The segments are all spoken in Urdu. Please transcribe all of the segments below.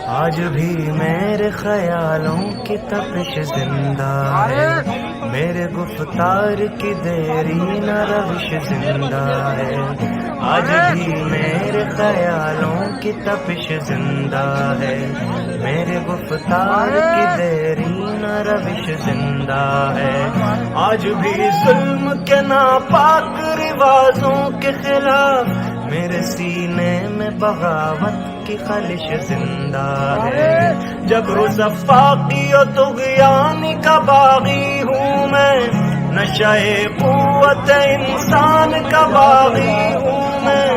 آج بھی میرے خیالوں کی تپش زندہ ہے، میرے گفتار کی دیری نہ روش زندہ ہے۔ آج بھی میرے خیالوں کی تپش زندہ ہے، میرے گفتار کی دیری نہ روش زندہ ہے۔ آج بھی ظلم کے ناپاک رواجوں کے خلاف میرے سینے میں بغاوت کی خلش زندہ ہے۔ جبر و زفاقی و طغیانی کا باغی ہوں میں، نشہ قوت انسان کا باغی ہوں میں۔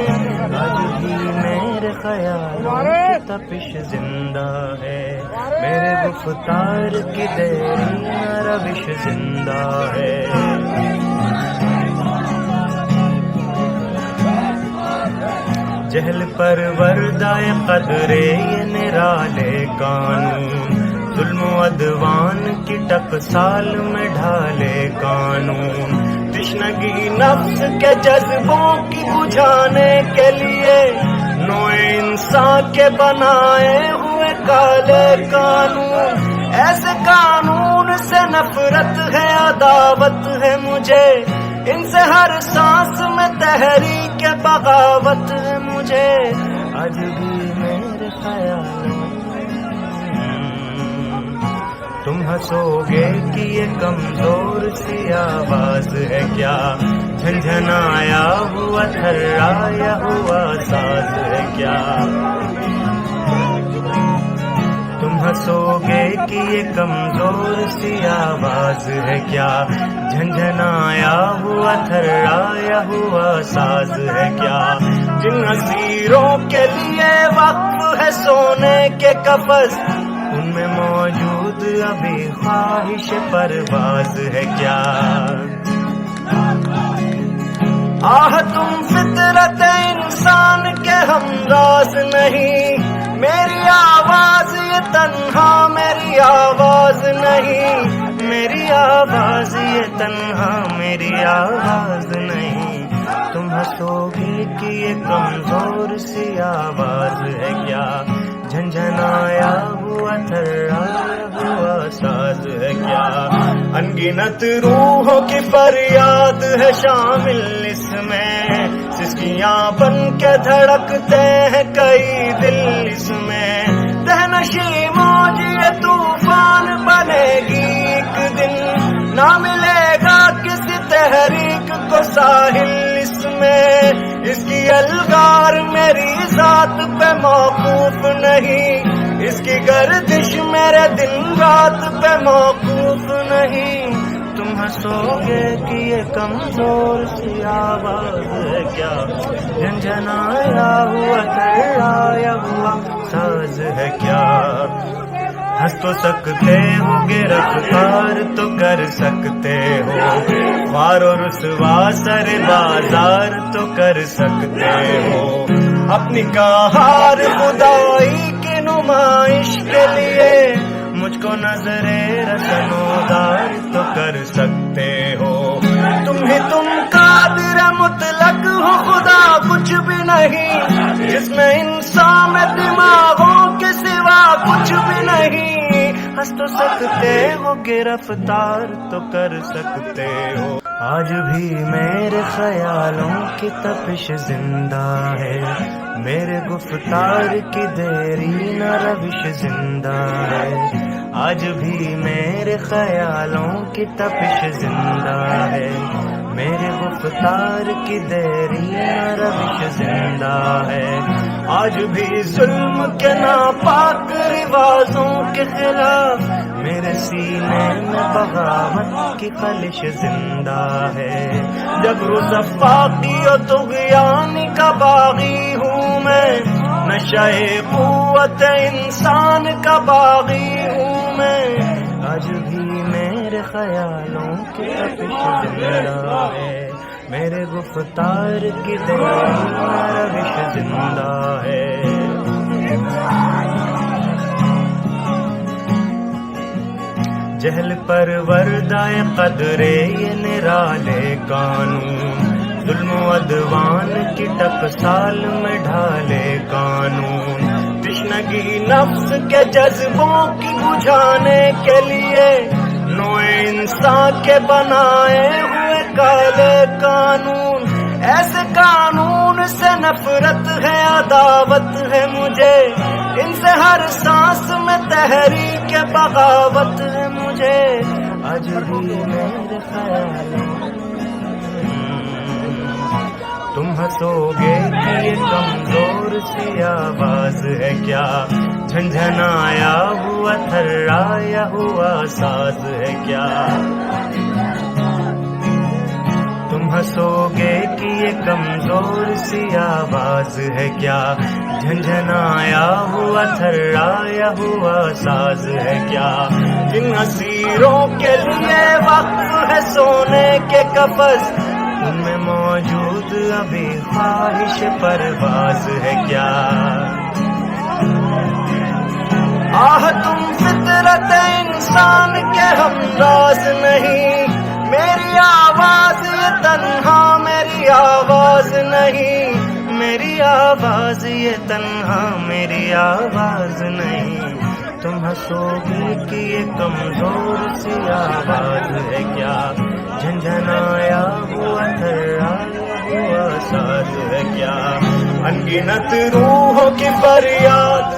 آج بھی میرے خیالوں کی تپش زندہ ہے، میرے گفتار کی دیری نہ روش زندہ ہے۔ جہل پر وردائے قدرے یہ نرالے قانون، ظلم و عدوان کی ٹکسال میں ڈھالے قانون۔ تشنگی نفس کے جذبوں کی بجھانے کے لیے نوع انسان کے بنائے ہوئے کالے قانون۔ ایسے قانون سے نفرت ہے، عداوت ہے مجھے، ان سے ہر سانس میں تحریک بغاوت ہے مجھے۔ آج بھی میرے خیالوں تم ہنسو گے کہ یہ کمزور سی آواز ہے کیا، جھنجھنایا ہوا تھرایا ہوا ساز ہے کیا۔ تم ہنسو گے کہ یہ کمزور سی آواز ہے کیا، جھنجھنایا ہوا تھرایا ہوا ساز ہے کیا۔ جن اسیروں کے لیے وقف ہے سونے کے قفس، ان میں موجود ابھی خواہش پرواز ہے کیا۔ آہ تم فطرت انسان کے ہمراز نہیں، میری آواز یہ تنہا میری آواز نہیں، میری آواز یہ تنہا میری آواز نہیں۔ تم ہنسو گے کہ یہ کمزور سی آواز ہے کیا، جھنجھنایا ہوا تھرایا ہوا ساز ہے کیا۔ انگنت روحوں کی فریاد ہے شامل اس میں، سسکیاں بن کے دھڑکتے ہیں کئی دل اس میں۔ تہنشی موج یہ طوفان بنے گی ایک دن، نہ ملے گا کسی تحریک کو ساحل اس میں۔ اس کی الگار میری ذات پہ موقوف نہیں، اس کی گردش میرے دن رات پہ موقوف نہیں۔ تم ہنسو گے کہ یہ کمزور سی آواز ہے کیا، جھنجھنایا ہوا تھرایا ہوا ساز ہے کیا۔ ہنس تو سکتے ہو گرفتار تو کر سکتے ہو، خوار و رسوا سر بازار تو کر سکتے ہو۔ اپنی کہار خدائی کی نمائش کے لیے مجھ کو نظر رسنودار تو کر سکتے ہو۔ تم ہی تم قادر مطلق ہو، خدا کچھ بھی نہیں، جس میں انسان میں دماغوں کے سوا کچھ بھی نہیں۔ ہنس تو سکتے ہو گرفتار تو کر سکتے ہو۔ آج بھی میرے خیالوں کی تپش زندہ ہے، میرے گفتار کی دیری نہ روش زندہ ہے۔ آج بھی میرے خیالوں کی تپش زندہ ہے، میرے گفتار کی دیری نہ روش زندہ ہے۔ آج بھی ظلم کے ناپاک رواجوں کے خلاف میرے سینے میں بغاوت کی خلش زندہ ہے۔ جبر و زفاقی و طغیانی کا باغی ہوں میں، نشہ قوت انسان کا باغی ہوں میں۔ آج بھی میرے خیالوں کی تپش زندہ ہے، میرے گفتار کی دیری نہ روش زندہ ہے۔ جہل پر وردائے قدرے یہ نرالے قانون، ظلم و عدوان کی ٹکسال میں ڈھالے زندگی نفس کے جذبوں کی بجھانے کے لیے نوع انسان کے بنائے ہوئے کالے قانون. ایسے قانون سے نفرت ہے عداوت ہے مجھے, ان سے ہر سانس میں تحریک بغاوت ہے مجھے. آج بھی میرے خیال تم ہنسو گے کہ یہ کمزور سی آواز ہے کیا, جھنجھنایا ہوا تھرایا ہوا ساز ہے کیا. تم ہنسو گے کہ یہ کمزور سی آواز ہے کیا, جھنجھنایا ہوا تھرایا ہوا ساز ہے کیا. جن اسیروں کے لیے وقف ہے سونے کے قفس, ان میں موجود ابھی خواہش پرواز ہے کیا. آہ تم فطرت انسان کے ہمراز نہیں, میری آواز یہ تنہا میری آواز نہیں, میری آواز یہ تنہا میری آواز نہیں. تم ہنسو گے کہ یہ کمزور سی آواز ہے کیا, جھنجھنایا ہوا تھرایا ہوا ساز ہے کیا. انگنت روحوں کی فریاد